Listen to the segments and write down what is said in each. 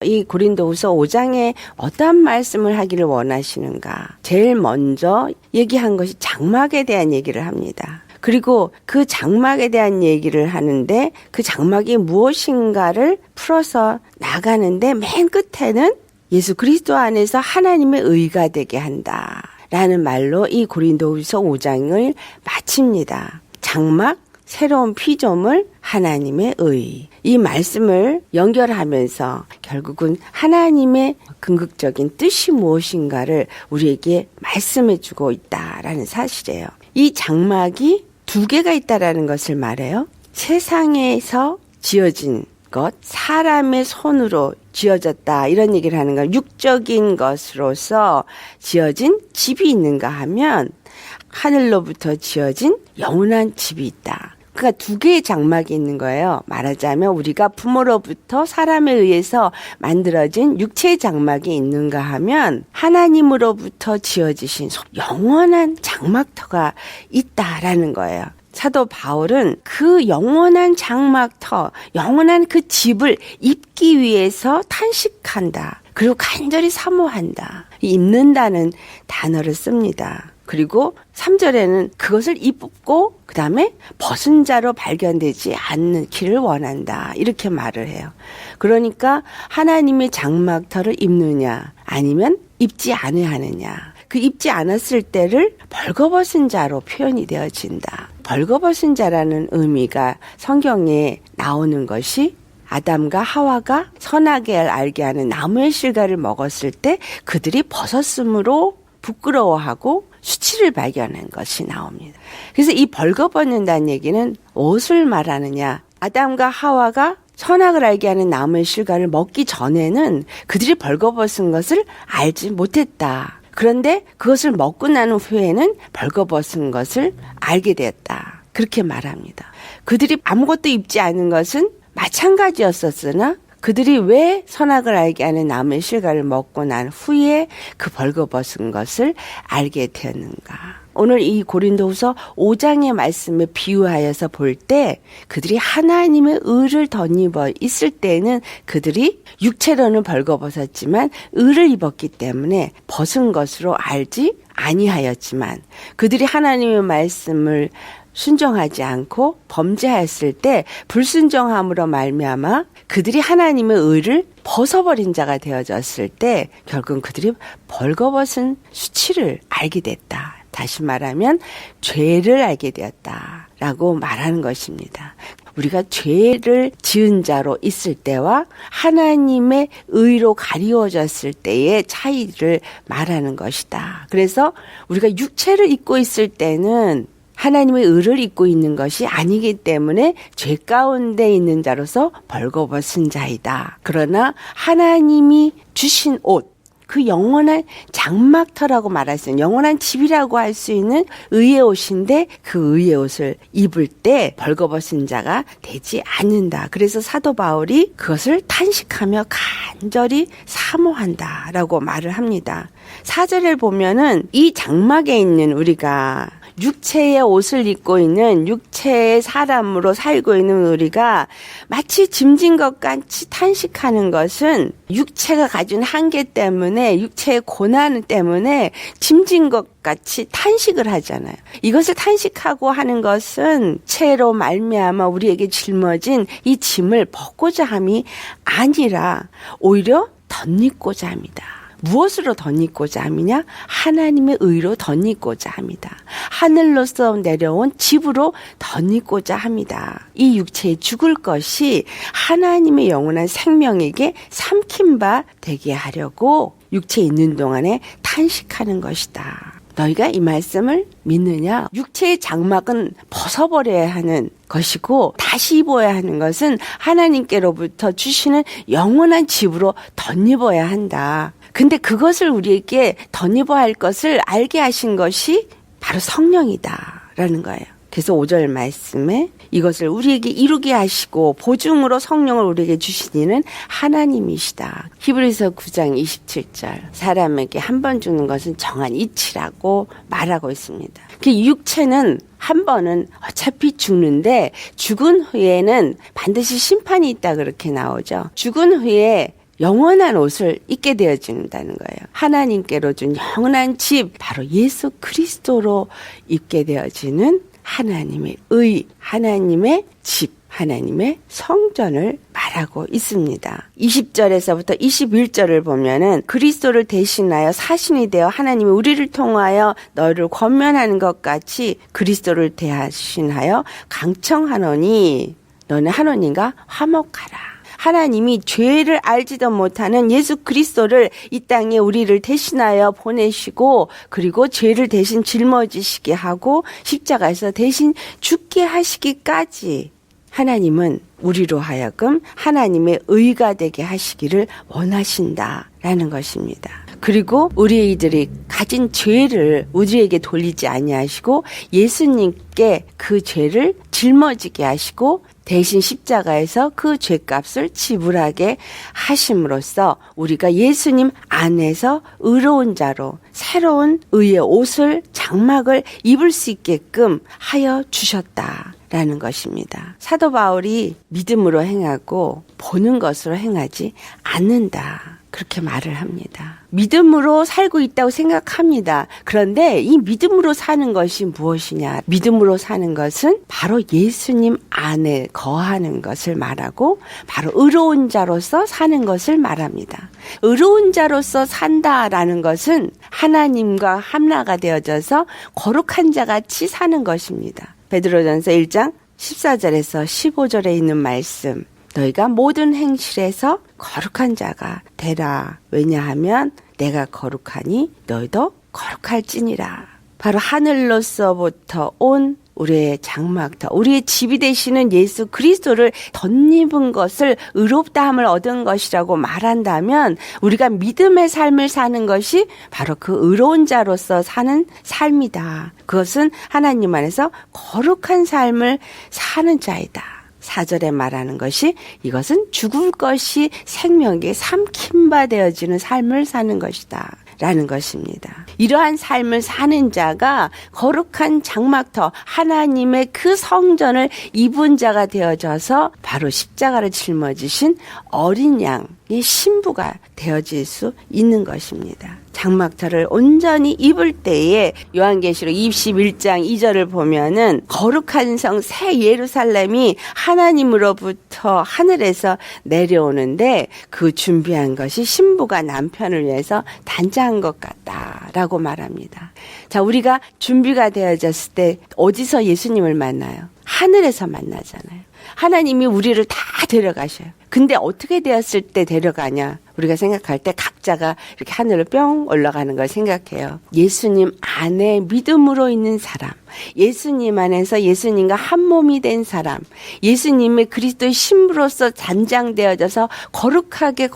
이 고린도후서 5장에 어떠한 말씀을 하기를 원하시는가? 제일 먼저 얘기한 것이 장막에 대한 얘기를 합니다. 그리고 그 장막에 대한 얘기를 하는데 그 장막이 무엇인가를 풀어서 나가는데 맨 끝에는 예수 그리스도 안에서 하나님의 의가 되게 한다 라는 말로 이 고린도후서 5장을 마칩니다. 장막, 새로운 피조물, 하나님의 의. 이 말씀을 연결하면서 결국은 하나님의 궁극적인 뜻이 무엇인가를 우리에게 말씀해 주고 있다라는 사실이에요. 이 장막이 두 개가 있다라는 것을 말해요. 세상에서 지어진 것, 사람의 손으로 지어졌다 이런 얘기를 하는 건 육적인 것으로서 지어진 집이 있는가 하면 하늘로부터 지어진 영원한 집이 있다. 그러니까 두 개의 장막이 있는 거예요. 말하자면 우리가 부모로부터 사람에 의해서 만들어진 육체의 장막이 있는가 하면 하나님으로부터 지어지신 영원한 장막터가 있다라는 거예요. 사도 바울은 그 영원한 장막터, 영원한 그 집을 입기 위해서 탄식한다. 그리고 간절히 사모한다. 입는다는 단어를 씁니다. 그리고 3절에는 그것을 입고 그 다음에 벗은 자로 발견되지 않기를 원한다. 이렇게 말을 해요. 그러니까 하나님의 장막터를 입느냐 아니면 입지 않아야 하느냐. 그 입지 않았을 때를 벌거벗은 자로 표현이 되어진다. 벌거벗은 자라는 의미가 성경에 나오는 것이 아담과 하와가 선악을 알게 하는 나무의 실과를 먹었을 때 그들이 벗었으므로 부끄러워하고 수치를 발견한 것이 나옵니다. 그래서 이 벌거벗는다는 얘기는 무엇을 말하느냐. 아담과 하와가 선악을 알게 하는 나무의 실과를 먹기 전에는 그들이 벌거벗은 것을 알지 못했다. 그런데 그것을 먹고 난 후에는 벌거벗은 것을 알게 되었다. 그렇게 말합니다. 그들이 아무것도 입지 않은 것은 마찬가지였었으나 그들이 왜 선악을 알게 하는 나무의 실과를 먹고 난 후에 그 벌거벗은 것을 알게 되었는가. 오늘 이 고린도후서 5장의 말씀에 비유하여서 볼 때 그들이 하나님의 의를 덧입어 있을 때는 그들이 육체로는 벌거벗었지만 의를 입었기 때문에 벗은 것으로 알지 아니하였지만 그들이 하나님의 말씀을 순종하지 않고 범죄했을 때 불순종함으로 말미암아 그들이 하나님의 의를 벗어버린 자가 되어졌을 때 결국은 그들이 벌거벗은 수치를 알게 됐다. 다시 말하면 죄를 알게 되었다라고 말하는 것입니다. 우리가 죄를 지은 자로 있을 때와 하나님의 의로 가리워졌을 때의 차이를 말하는 것이다. 그래서 우리가 육체를 입고 있을 때는 하나님의 의를 입고 있는 것이 아니기 때문에 죄 가운데 있는 자로서 벌거벗은 자이다. 그러나 하나님이 주신 옷, 그 영원한 장막터라고 말할 수 있는 영원한 집이라고 할 수 있는 의의 옷인데 그 의의 옷을 입을 때 벌거벗은 자가 되지 않는다. 그래서 사도 바울이 그것을 탄식하며 간절히 사모한다라고 말을 합니다. 4절을 보면은 이 장막에 있는 우리가 육체의 옷을 입고 있는 육체의 사람으로 살고 있는 우리가 마치 짐진 것 같이 탄식하는 것은 육체가 가진 한계 때문에 육체의 고난 때문에 짐진 것 같이 탄식을 하잖아요. 이것을 탄식하고 하는 것은 체로 말미암아 우리에게 짊어진 이 짐을 벗고자 함이 아니라 오히려 덧입고자 합니다. 무엇으로 덧입고자 함이냐? 하나님의 의로 덧입고자 합니다. 하늘로서 내려온 집으로 덧입고자 합니다. 이 육체에 죽을 것이 하나님의 영원한 생명에게 삼킨 바 되게 하려고 육체에 있는 동안에 탄식하는 것이다. 너희가 이 말씀을 믿느냐? 육체의 장막은 벗어버려야 하는 것이고 다시 입어야 하는 것은 하나님께로부터 주시는 영원한 집으로 덧입어야 한다. 근데 그것을 우리에게 덧입어야 할 것을 알게 하신 것이 바로 성령이다라는 거예요. 그래서 5절 말씀에 이것을 우리에게 이루게 하시고 보증으로 성령을 우리에게 주신 이는 하나님이시다. 히브리서 9장 27절 사람에게 한 번 죽는 것은 정한 이치라고 말하고 있습니다. 그 육체는 한 번은 어차피 죽는데 죽은 후에는 반드시 심판이 있다 그렇게 나오죠. 죽은 후에 영원한 옷을 입게 되어진다는 거예요. 하나님께로 준 영원한 집, 바로 예수 그리스도로 입게 되어지는 하나님의 의, 하나님의 집, 하나님의 성전을 말하고 있습니다. 20절에서부터 21절을 보면은 그리스도를 대신하여 사신이 되어 하나님이 우리를 통하여 너를 권면하는 것 같이 그리스도를 대신하여 강청하노니 너는 하노님과 화목하라. 하나님이 죄를 알지도 못하는 예수 그리스도를 이 땅에 우리를 대신하여 보내시고 그리고 죄를 대신 짊어지시게 하고 십자가에서 대신 죽게 하시기까지 하나님은 우리로 하여금 하나님의 의가 되게 하시기를 원하신다라는 것입니다. 그리고 우리들이 가진 죄를 우리에게 돌리지 아니하시고 예수님께 그 죄를 짊어지게 하시고 대신 십자가에서 그 죄값을 지불하게 하심으로써 우리가 예수님 안에서 의로운 자로 새로운 의의 옷을 장막을 입을 수 있게끔 하여 주셨다라는 것입니다. 사도 바울이 믿음으로 행하고 보는 것으로 행하지 않는다. 그렇게 말을 합니다. 믿음으로 살고 있다고 생각합니다. 그런데 이 믿음으로 사는 것이 무엇이냐? 믿음으로 사는 것은 바로 예수님 안에 거하는 것을 말하고 바로 의로운 자로서 사는 것을 말합니다. 의로운 자로서 산다라는 것은 하나님과 하나가 되어져서 거룩한 자같이 사는 것입니다. 베드로전서 1장 14절에서 15절에 있는 말씀. 너희가 모든 행실에서 거룩한 자가 되라. 왜냐하면 내가 거룩하니 너희도 거룩할지니라. 바로 하늘로서부터 온 우리의 장막터, 우리의 집이 되시는 예수 그리스도를 덧입은 것을 의롭다함을 얻은 것이라고 말한다면 우리가 믿음의 삶을 사는 것이 바로 그 의로운 자로서 사는 삶이다. 그것은 하나님 안에서 거룩한 삶을 사는 자이다. 4절에 말하는 것이 이것은 죽을 것이 생명에 삼킨 바 되어지는 삶을 사는 것이다. 라는 것입니다. 이러한 삶을 사는 자가 거룩한 장막터 하나님의 그 성전을 입은 자가 되어져서 바로 십자가를 짊어지신 어린 양의 신부가 되어질 수 있는 것입니다. 장막터를 온전히 입을 때에 요한계시록 21장 2절을 보면은 거룩한 성 새 예루살렘이 하나님으로부터 하늘에서 내려오는데 그 준비한 것이 신부가 남편을 위해서 단장한 것 같다라고 말합니다. 자, 우리가 준비가 되어졌을 때 어디서 예수님을 만나요? 하늘에서 만나잖아요. 하나님이 우리를 다 데려가셔요. 근데 어떻게 되었을 때 데려가냐? 우리가 생각할 때 각자가 이렇게 하늘로 뿅 올라가는 걸 생각해요. 예수님 안에 믿음으로 있는 사람, 예수님 안에서 예수님과 한 몸이 된 사람, 예수님의 그리스도의 신부로서 단장되어져서 거룩하게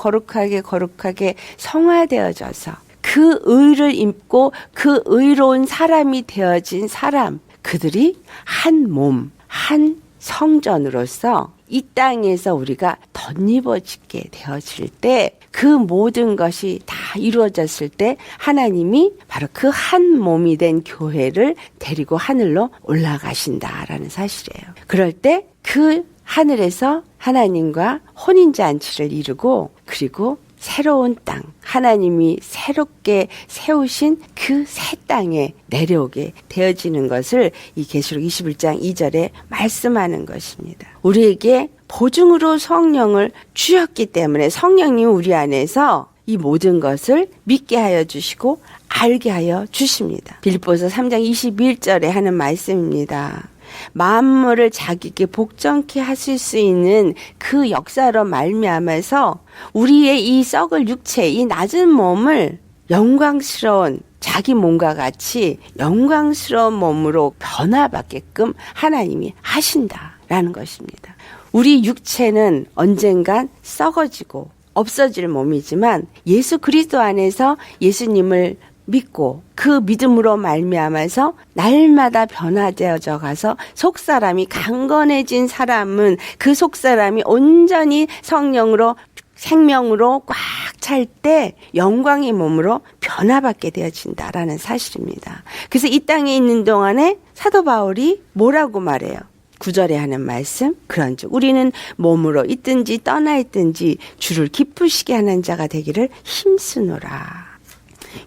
성화되어져서 그 의를 입고 그 의로운 사람이 되어진 사람, 그들이 한 몸, 한 성전으로서 이 땅에서 우리가 덧입어지게 되어질 때 그 모든 것이 다 이루어졌을 때 하나님이 바로 그 한 몸이 된 교회를 데리고 하늘로 올라가신다라는 사실이에요. 그럴 때 그 하늘에서 하나님과 혼인잔치를 이루고 그리고 새로운 땅, 하나님이 새롭게 세우신 그 새 땅에 내려오게 되어지는 것을 이 계시록 21장 2절에 말씀하는 것입니다. 우리에게 보증으로 성령을 주셨기 때문에 성령님이 우리 안에서 이 모든 것을 믿게 하여 주시고 알게 하여 주십니다. 빌립보서 3장 21절에 하는 말씀입니다. 만물을 자기에게 복종케 하실 수 있는 그 역사로 말미암아서 우리의 이 썩을 육체, 이 낮은 몸을 영광스러운 자기 몸과 같이 영광스러운 몸으로 변화받게끔 하나님이 하신다라는 것입니다. 우리 육체는 언젠간 썩어지고 없어질 몸이지만 예수 그리스도 안에서 예수님을 믿고 그 믿음으로 말미암아서 날마다 변화되어져 가서 속사람이 강건해진 사람은 그 속사람이 온전히 성령으로 생명으로 꽉 찰 때 영광의 몸으로 변화받게 되어진다라는 사실입니다. 그래서 이 땅에 있는 동안에 사도 바울이 뭐라고 말해요? 9절에 하는 말씀, 그런즉 우리는 몸으로 있든지 떠나 있든지 주를 기쁘시게 하는 자가 되기를 힘쓰노라.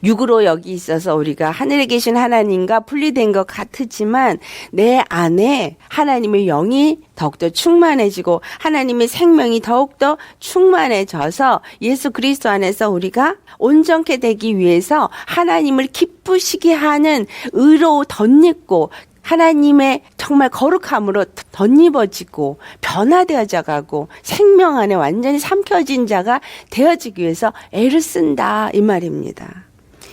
육으로 여기 있어서 우리가 하늘에 계신 하나님과 분리된 것 같지만 내 안에 하나님의 영이 더욱더 충만해지고 하나님의 생명이 더욱더 충만해져서 예수 그리스도 안에서 우리가 온전케 되기 위해서 하나님을 기쁘시게 하는 의로 덧입고 하나님의 정말 거룩함으로 덧입어지고 변화되어져 가고 생명 안에 완전히 삼켜진 자가 되어지기 위해서 애를 쓴다 이 말입니다.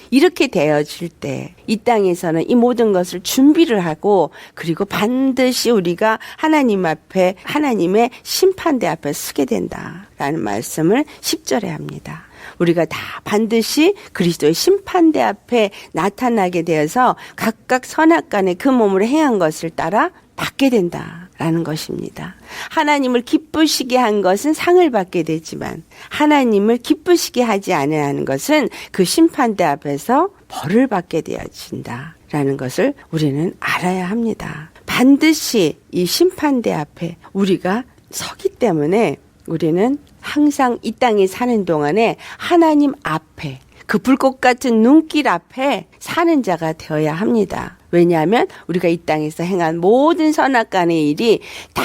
이렇게 되어질 때 이 땅에서는 이 모든 것을 준비를 하고 그리고 반드시 우리가 하나님 앞에 하나님의 심판대 앞에 서게 된다라는 말씀을 10절에 합니다. 우리가 다 반드시 그리스도의 심판대 앞에 나타나게 되어서 각각 선악간에 그 몸으로 행한 것을 따라 받게 된다라는 것입니다. 하나님을 기쁘시게 한 것은 상을 받게 되지만 하나님을 기쁘시게 하지 않는 것은 그 심판대 앞에서 벌을 받게 되어진다라는 것을 우리는 알아야 합니다. 반드시 이 심판대 앞에 우리가 서기 때문에 우리는 항상 이 땅에 사는 동안에 하나님 앞에 그 불꽃 같은 눈길 앞에 사는 자가 되어야 합니다. 왜냐하면 우리가 이 땅에서 행한 모든 선악간의 일이 다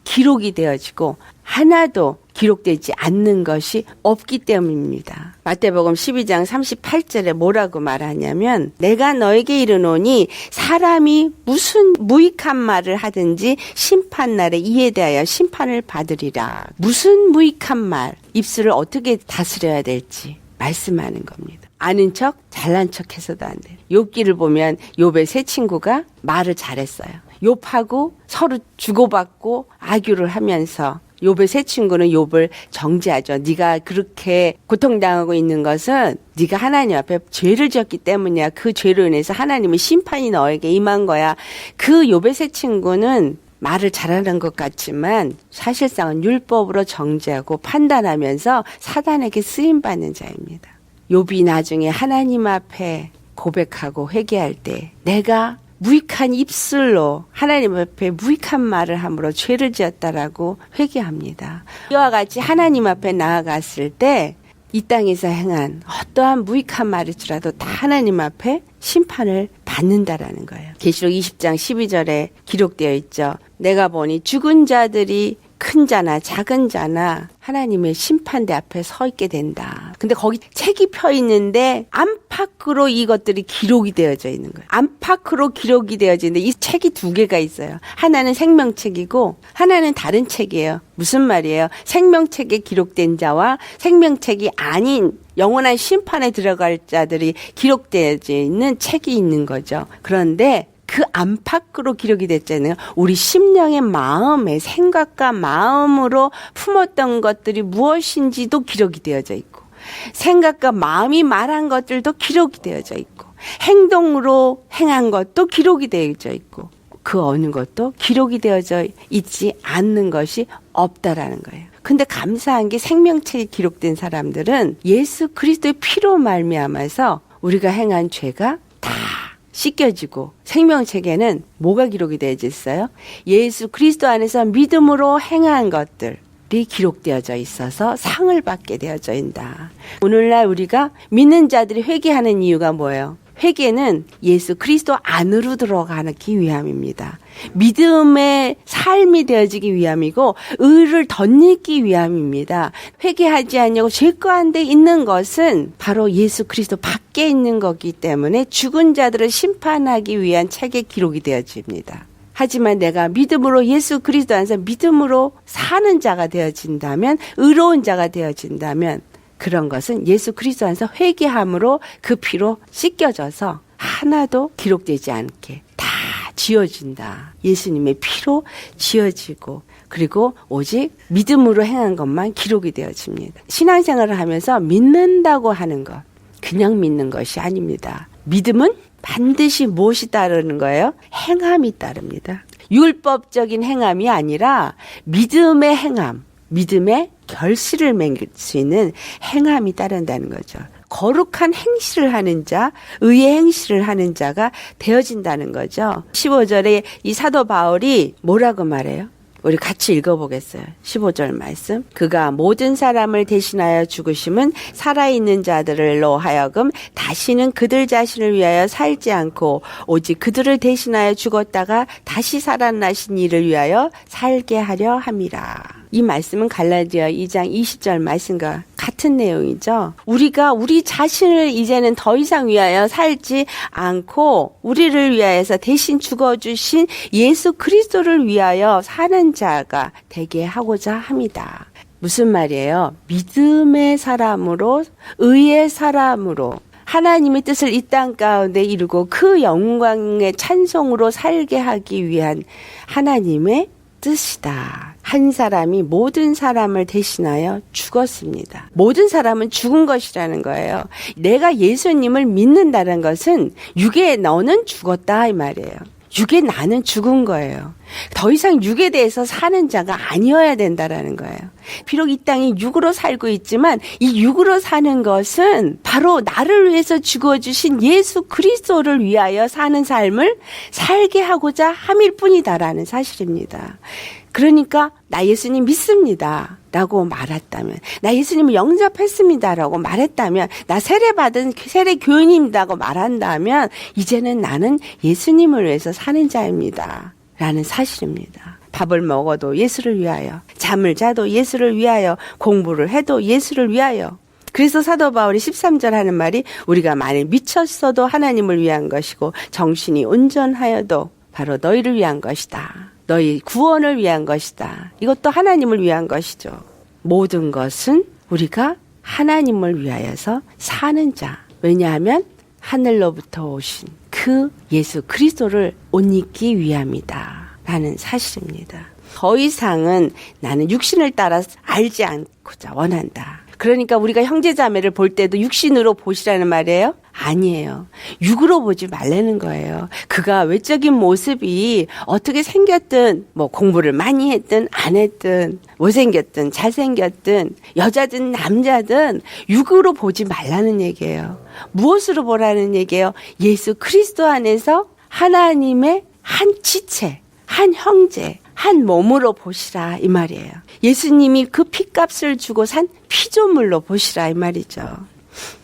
기록이 되어지고 하나도 기록되지 않는 것이 없기 때문입니다. 마태복음 12장 38절에 뭐라고 말하냐면 내가 너에게 이르노니 사람이 무슨 무익한 말을 하든지 심판날에 이에 대하여 심판을 받으리라. 무슨 무익한 말, 입술을 어떻게 다스려야 될지 말씀하는 겁니다. 아는 척, 잘난 척 해서도 안 돼요. 욥기를 보면 욥의 세 친구가 말을 잘했어요. 욥하고 서로 주고받고 악유를 하면서 욥의 세 친구는 욥을 정죄하죠. 네가 그렇게 고통당하고 있는 것은 네가 하나님 앞에 죄를 지었기 때문이야. 그 죄로 인해서 하나님의 심판이 너에게 임한 거야. 그 욥의 세 친구는 말을 잘하는 것 같지만 사실상은 율법으로 정죄하고 판단하면서 사단에게 쓰임받는 자입니다. 욥이 나중에 하나님 앞에 고백하고 회개할 때 내가 무익한 입술로 하나님 앞에 무익한 말을 함으로 죄를 지었다라고 회개합니다. 이와 같이 하나님 앞에 나아갔을 때 이 땅에서 행한 어떠한 무익한 말일지라도 다 하나님 앞에 심판을 받는다라는 거예요. 계시록 20장 12절에 기록되어 있죠. 내가 보니 죽은 자들이 큰 자나 작은 자나 하나님의 심판대 앞에 서 있게 된다. 근데 거기 책이 펴 있는데 안팎으로 이것들이 기록이 되어져 있는 거예요. 안팎으로 기록이 되어져 있는데 이 책이 두 개가 있어요. 하나는 생명책이고 하나는 다른 책이에요. 무슨 말이에요? 생명책에 기록된 자와 생명책이 아닌 영원한 심판에 들어갈 자들이 기록되어져 있는 책이 있는 거죠. 그런데 그 안팎으로 기록이 됐잖아요. 우리 심령의 마음의 생각과 마음으로 품었던 것들이 무엇인지도 기록이 되어져 있고 생각과 마음이 말한 것들도 기록이 되어져 있고 행동으로 행한 것도 기록이 되어져 있고 그 어느 것도 기록이 되어져 있지 않는 것이 없다라는 거예요. 근데 감사한 게 생명책에 기록된 사람들은 예수 그리스도의 피로 말미암아서 우리가 행한 죄가 다 씻겨지고 생명책에는 뭐가 기록이 되어 있어요? 예수 그리스도 안에서 믿음으로 행한 것들이 기록되어져 있어서 상을 받게 되어져 있다. 오늘날 우리가 믿는 자들이 회개하는 이유가 뭐예요? 회개는 예수 그리스도 안으로 들어가기 위함입니다. 믿음의 삶이 되어지기 위함이고 의를 덧입기 위함입니다. 회개하지 않냐고 죄 가운데 있는 것은 바로 예수 그리스도 밖에 있는 거기 때문에 죽은 자들을 심판하기 위한 책에 기록이 되어집니다. 하지만 내가 믿음으로 예수 그리스도 안에서 믿음으로 사는 자가 되어진다면 의로운 자가 되어진다면 그런 것은 예수 그리스도 안에서 회개함으로 그 피로 씻겨져서 하나도 기록되지 않게 다 지워진다. 예수님의 피로 지워지고 그리고 오직 믿음으로 행한 것만 기록이 되어집니다. 신앙생활을 하면서 믿는다고 하는 것 그냥 믿는 것이 아닙니다. 믿음은 반드시 무엇이 따르는 거예요? 행함이 따릅니다. 율법적인 행함이 아니라 믿음의 행함, 믿음의 결실을 맺을 수 있는 행함이 따른다는 거죠. 거룩한 행실을 하는 자, 의의 행실을 하는 자가 되어진다는 거죠. 15절에 이 사도 바울이 뭐라고 말해요? 우리 같이 읽어보겠어요. 15절 말씀. 그가 모든 사람을 대신하여 죽으심은 살아있는 자들로 하여금 다시는 그들 자신을 위하여 살지 않고 오직 그들을 대신하여 죽었다가 다시 살아나신 이를 위하여 살게 하려 함이라. 이 말씀은 갈라디아 2장 20절 말씀과 같은 내용이죠. 우리가 우리 자신을 이제는 더 이상 위하여 살지 않고 우리를 위하여서 대신 죽어주신 예수 그리스도를 위하여 사는 자가 되게 하고자 합니다. 무슨 말이에요? 믿음의 사람으로, 의의 사람으로 하나님의 뜻을 이 땅 가운데 이루고 그 영광의 찬송으로 살게 하기 위한 하나님의 뜻이다. 한 사람이 모든 사람을 대신하여 죽었습니다. 모든 사람은 죽은 것이라는 거예요. 내가 예수님을 믿는다는 것은 육에 너는 죽었다 이 말이에요. 육에 나는 죽은 거예요. 더 이상 육에 대해서 사는 자가 아니어야 된다라는 거예요. 비록 이 땅이 육으로 살고 있지만 이 육으로 사는 것은 바로 나를 위해서 죽어주신 예수 그리스도를 위하여 사는 삶을 살게 하고자 함일 뿐이다라는 사실입니다. 그러니까 나 예수님 믿습니다 라고 말했다면, 나 예수님을 영접했습니다 라고 말했다면, 나 세례받은 세례 교인입니다라고 말한다면 이제는 나는 예수님을 위해서 사는 자입니다 라는 사실입니다. 밥을 먹어도 예수를 위하여, 잠을 자도 예수를 위하여, 공부를 해도 예수를 위하여. 그래서 사도 바울이 13절 하는 말이 우리가 만일 미쳤어도 하나님을 위한 것이고 정신이 온전하여도 바로 너희를 위한 것이다. 너희 구원을 위한 것이다. 이것도 하나님을 위한 것이죠. 모든 것은 우리가 하나님을 위하여서 사는 자. 왜냐하면 하늘로부터 오신 그 예수 그리스도를 옷 입기 위함이다 라는 사실입니다. 더 이상은 나는 육신을 따라 알지 않고자 원한다. 그러니까 우리가 형제자매를 볼 때도 육신으로 보시라는 말이에요? 아니에요. 육으로 보지 말라는 거예요. 그가 외적인 모습이 어떻게 생겼든, 뭐 공부를 많이 했든 안 했든, 못생겼든 잘생겼든, 여자든 남자든 육으로 보지 말라는 얘기예요. 무엇으로 보라는 얘기예요? 예수 그리스도 안에서 하나님의 한 지체, 한 형제, 한 몸으로 보시라 이 말이에요. 예수님이 그 피값을 주고 산 피조물로 보시라 이 말이죠.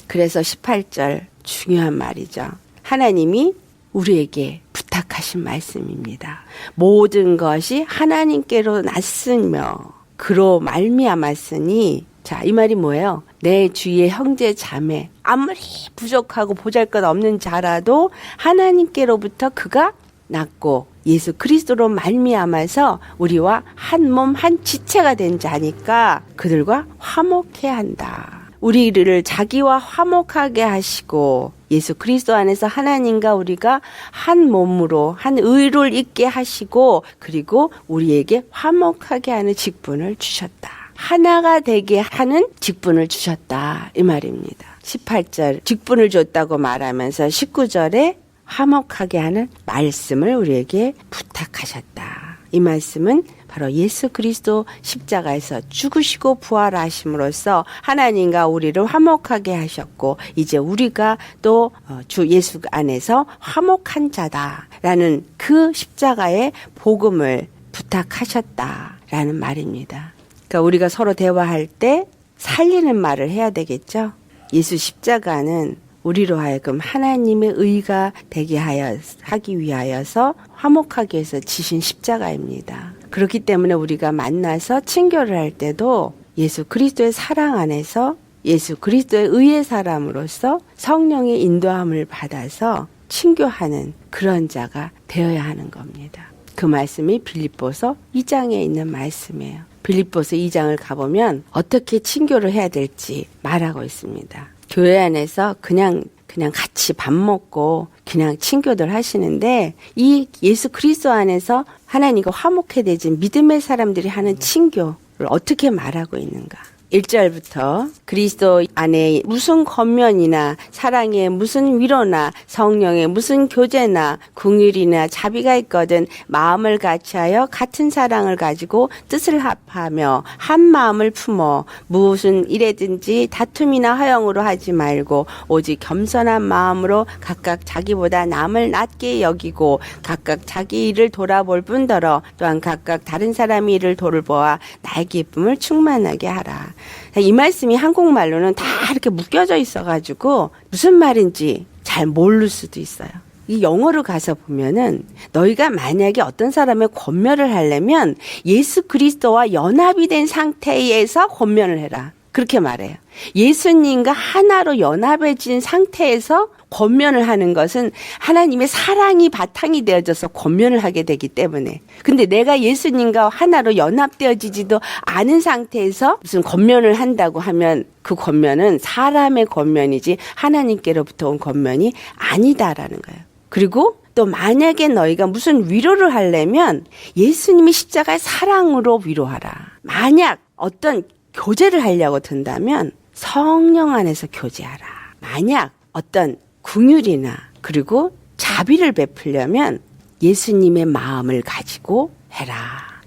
그래서 18절 중요한 말이죠. 하나님이 우리에게 부탁하신 말씀입니다. 모든 것이 하나님께로 났으며 그로 말미암았으니, 자, 이 말이 뭐예요? 내 주위의 형제 자매 아무리 부족하고 보잘것없는 자라도 하나님께로부터 그가 났고 예수 그리스도로 말미암아서 우리와 한 몸 한 지체가 된 자니까 그들과 화목해야 한다. 우리를 자기와 화목하게 하시고 예수 그리스도 안에서 하나님과 우리가 한 몸으로 한 의를 있게 하시고 그리고 우리에게 화목하게 하는 직분을 주셨다. 하나가 되게 하는 직분을 주셨다 이 말입니다. 18절 직분을 줬다고 말하면서 19절에 화목하게 하는 말씀을 우리에게 부탁하셨다. 이 말씀은 바로 예수 그리스도 십자가에서 죽으시고 부활하심으로써 하나님과 우리를 화목하게 하셨고 이제 우리가 또 주 예수 안에서 화목한 자다라는 그 십자가의 복음을 부탁하셨다라는 말입니다. 그러니까 우리가 서로 대화할 때 살리는 말을 해야 되겠죠. 예수 십자가는 우리로 하여금 하나님의 의가 되게 하기 위하여서 화목하게 해서 지신 십자가입니다. 그렇기 때문에 우리가 만나서 친교를 할 때도 예수 그리스도의 사랑 안에서 예수 그리스도의 의의 사람으로서 성령의 인도함을 받아서 친교하는 그런 자가 되어야 하는 겁니다. 그 말씀이 빌립보서 2장에 있는 말씀이에요. 빌립보서 2장을 가보면 어떻게 친교를 해야 될지 말하고 있습니다. 교회 안에서 그냥 같이 밥 먹고 그냥 친교들 하시는데 이 예수 그리스도 안에서 하나님과 화목해 되진 믿음의 사람들이 하는 친교를 어떻게 말하고 있는가? 1절부터 그리스도 안에 무슨 권면이나 사랑에 무슨 위로나 성령에 무슨 교제나 긍휼이나 자비가 있거든 마음을 같이하여 같은 사랑을 가지고 뜻을 합하며 한 마음을 품어 무슨 일에든지 다툼이나 허영으로 하지 말고 오직 겸손한 마음으로 각각 자기보다 남을 낮게 여기고 각각 자기 일을 돌아볼 뿐더러 또한 각각 다른 사람의 일을 돌보아 나의 기쁨을 충만하게 하라. 이 말씀이 한국말로는 다 이렇게 묶여져 있어가지고 무슨 말인지 잘 모를 수도 있어요. 이 영어로 가서 보면은 너희가 만약에 어떤 사람의 권면을 하려면 예수 그리스도와 연합이 된 상태에서 권면을 해라. 그렇게 말해요. 예수님과 하나로 연합해진 상태에서 권면을 하는 것은 하나님의 사랑이 바탕이 되어져서 권면을 하게 되기 때문에. 근데 내가 예수님과 하나로 연합되어지지도 않은 상태에서 무슨 권면을 한다고 하면 그 권면은 사람의 권면이지 하나님께로부터 온 권면이 아니다라는 거예요. 그리고 또 만약에 너희가 무슨 위로를 하려면 예수님이 십자가의 사랑으로 위로하라. 만약 어떤 교제를 하려고 든다면 성령 안에서 교제하라. 만약 어떤 긍휼이나 그리고 자비를 베풀려면 예수님의 마음을 가지고 해라.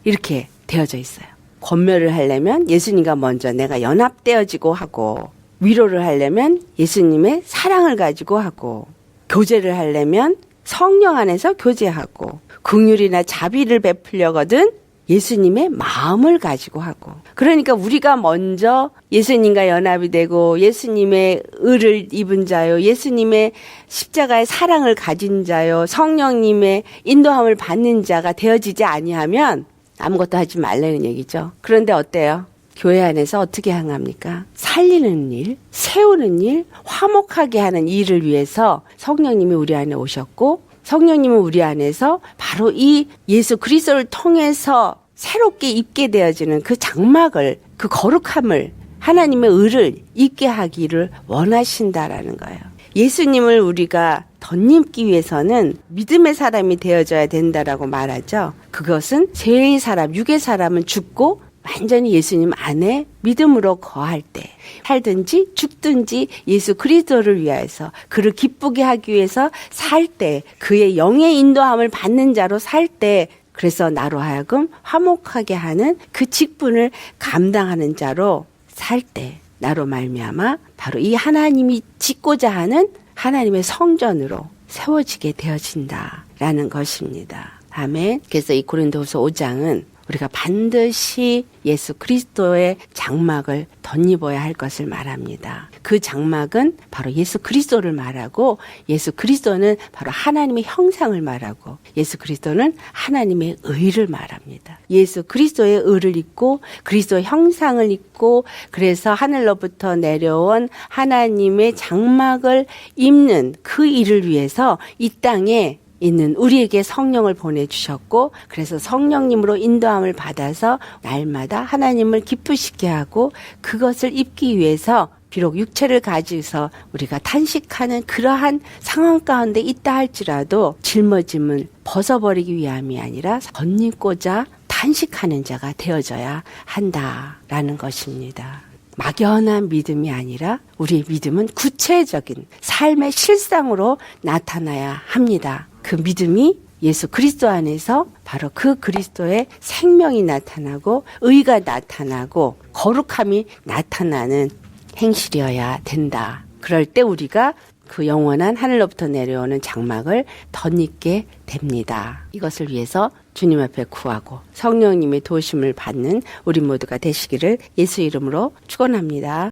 이렇게 되어져 있어요. 권면을 하려면 예수님과 먼저 내가 연합되어지고 하고, 위로를 하려면 예수님의 사랑을 가지고 하고, 교제를 하려면 성령 안에서 교제하고, 긍휼이나 자비를 베풀려거든 예수님의 마음을 가지고 하고. 그러니까 우리가 먼저 예수님과 연합이 되고 예수님의 의를 입은 자요, 예수님의 십자가의 사랑을 가진 자요, 성령님의 인도함을 받는 자가 되어지지 아니하면 아무것도 하지 말라는 얘기죠. 그런데 어때요? 교회 안에서 어떻게 행합니까? 살리는 일, 세우는 일, 화목하게 하는 일을 위해서 성령님이 우리 안에 오셨고, 성령님은 우리 안에서 바로 이 예수 그리스도를 통해서 새롭게 입게 되어지는 그 장막을, 그 거룩함을, 하나님의 의를 입게 하기를 원하신다라는 거예요. 예수님을 우리가 덧입기 위해서는 믿음의 사람이 되어져야 된다라고 말하죠. 그것은 죄의 사람, 육의 사람은 죽고 완전히 예수님 안에 믿음으로 거할 때, 살든지 죽든지 예수 그리스도를 위하여서 그를 기쁘게 하기 위해서 살 때, 그의 영의 인도함을 받는 자로 살 때, 그래서 나로 하여금 화목하게 하는 그 직분을 감당하는 자로 살 때, 나로 말미암아 바로 이 하나님이 짓고자 하는 하나님의 성전으로 세워지게 되어진다라는 것입니다. 아멘. 그래서 이 고린도후서 5장은 우리가 반드시 예수 그리스도의 장막을 덧입어야 할 것을 말합니다. 그 장막은 바로 예수 그리스도를 말하고, 예수 그리스도는 바로 하나님의 형상을 말하고, 예수 그리스도는 하나님의 의를 말합니다. 예수 그리스도의 의를 입고 그리스도의 형상을 입고, 그래서 하늘로부터 내려온 하나님의 장막을 입는 그 일을 위해서 이 땅에 있는 우리에게 성령을 보내주셨고, 그래서 성령님으로 인도함을 받아서 날마다 하나님을 기쁘시게 하고, 그것을 입기 위해서 비록 육체를 가지고서 우리가 탄식하는 그러한 상황 가운데 있다 할지라도 짊어짐을 벗어버리기 위함이 아니라 덧입고자 탄식하는 자가 되어져야 한다라는 것입니다. 막연한 믿음이 아니라 우리의 믿음은 구체적인 삶의 실상으로 나타나야 합니다. 그 믿음이 예수 그리스도 안에서 바로 그 그리스도의 생명이 나타나고, 의가 나타나고, 거룩함이 나타나는 행실이어야 된다. 그럴 때 우리가 그 영원한 하늘로부터 내려오는 장막을 덧입게 됩니다. 이것을 위해서 주님 앞에 구하고 성령님의 도우심을 받는 우리 모두가 되시기를 예수 이름으로 축원합니다.